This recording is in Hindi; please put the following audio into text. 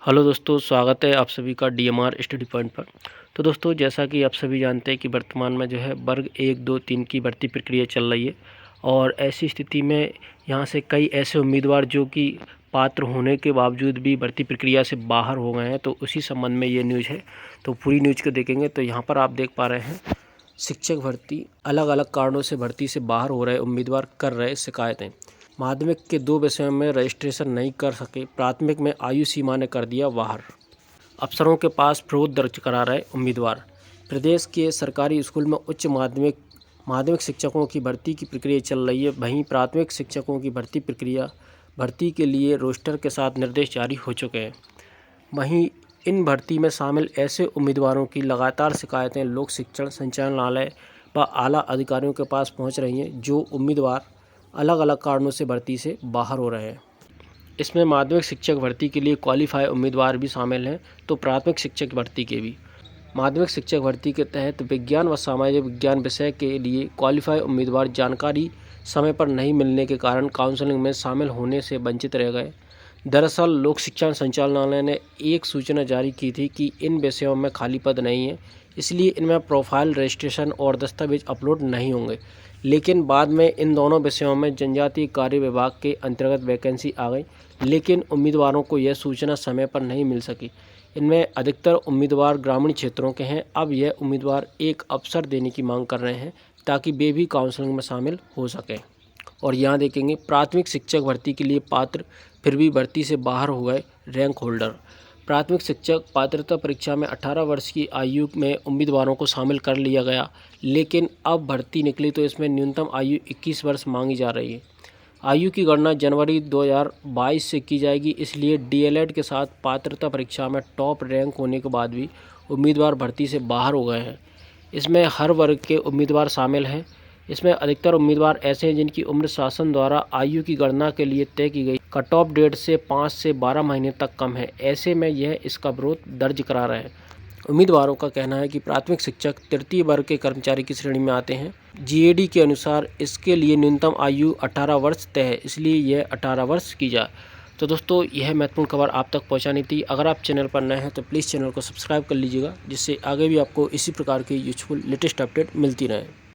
हेलो दोस्तों, स्वागत है आप सभी का डीएमआर स्टडी पॉइंट पर। तो दोस्तों, जैसा कि आप सभी जानते हैं कि वर्तमान में जो है वर्ग 1, 2, 3 की भर्ती प्रक्रिया चल रही है और ऐसी स्थिति में यहाँ से कई ऐसे उम्मीदवार जो कि पात्र होने के बावजूद भी भर्ती प्रक्रिया से बाहर हो गए हैं। तो उसी संबंध में ये न्यूज़ है। तो पूरी न्यूज़ को देखेंगे तो यहाँ पर आप देख पा रहे हैं, शिक्षक भर्ती अलग अलग कारणों से भर्ती से बाहर हो रहे उम्मीदवार कर रहे शिकायतें। माध्यमिक के 2 विषयों में रजिस्ट्रेशन नहीं कर सके, प्राथमिक में आयु सीमा ने कर दिया बाहर। अफसरों के पास विरोध दर्ज करा रहे उम्मीदवार। प्रदेश के सरकारी स्कूल में उच्च माध्यमिक शिक्षकों की भर्ती की प्रक्रिया चल रही है। वहीं प्राथमिक शिक्षकों की भर्ती के लिए रोस्टर के साथ निर्देश जारी हो चुके हैं। वहीं इन भर्ती में शामिल ऐसे उम्मीदवारों की लगातार शिकायतें लोक शिक्षण संचालनालय व आला अधिकारियों के पास पहुंच रही हैं, जो उम्मीदवार अलग अलग कारणों से भर्ती से बाहर हो रहे हैं। इसमें माध्यमिक शिक्षक भर्ती के लिए क्वालिफाई उम्मीदवार भी शामिल हैं, तो प्राथमिक शिक्षक भर्ती के भी। माध्यमिक शिक्षक भर्ती के तहत विज्ञान व सामाजिक विज्ञान विषय के लिए क्वालिफाई उम्मीदवार जानकारी समय पर नहीं मिलने के कारण काउंसलिंग में शामिल होने से वंचित रह गए। दरअसल लोक शिक्षण संचालनालय ने एक सूचना जारी की थी कि इन विषयों में खाली पद नहीं है, इसलिए इनमें प्रोफाइल रजिस्ट्रेशन और दस्तावेज अपलोड नहीं होंगे। लेकिन बाद में इन दोनों विषयों में जनजातीय कार्य विभाग के अंतर्गत वैकेंसी आ गई, लेकिन उम्मीदवारों को यह सूचना समय पर नहीं मिल सकी। इनमें अधिकतर उम्मीदवार ग्रामीण क्षेत्रों के हैं। अब यह उम्मीदवार एक अवसर देने की मांग कर रहे हैं ताकि वे भी काउंसलिंग में शामिल हो सकें। और यहाँ देखेंगे, प्राथमिक शिक्षक भर्ती के लिए पात्र फिर भी भर्ती से बाहर हो गए रैंक होल्डर। प्राथमिक शिक्षक पात्रता परीक्षा में 18 वर्ष की आयु में उम्मीदवारों को शामिल कर लिया गया, लेकिन अब भर्ती निकली तो इसमें न्यूनतम आयु 21 वर्ष मांगी जा रही है। आयु की गणना जनवरी 2022 से की जाएगी, इसलिए डीएलएड के साथ पात्रता परीक्षा में टॉप रैंक होने के बाद भी उम्मीदवार भर्ती से बाहर हो गए हैं। इसमें हर वर्ग के उम्मीदवार शामिल हैं। इसमें अधिकतर उम्मीदवार ऐसे हैं जिनकी उम्र शासन द्वारा आयु की गणना के लिए तय की गई कट ऑफ डेट से 5 से 12 महीने तक कम है। ऐसे में यह इसका विरोध दर्ज करा रहे हैं। उम्मीदवारों का कहना है कि प्राथमिक शिक्षक तृतीय वर्ग के कर्मचारी की श्रेणी में आते हैं। जीएडी के अनुसार इसके लिए न्यूनतम आयु 18 वर्ष तय है, इसलिए यह 18 वर्ष की जाए। तो दोस्तों, यह महत्वपूर्ण खबर आप तक पहुंचानी थी। अगर आप चैनल पर नए हैं तो प्लीज़ चैनल को सब्सक्राइब कर लीजिएगा, जिससे आगे भी आपको इसी प्रकार की यूजफुल लेटेस्ट अपडेट मिलती रहे।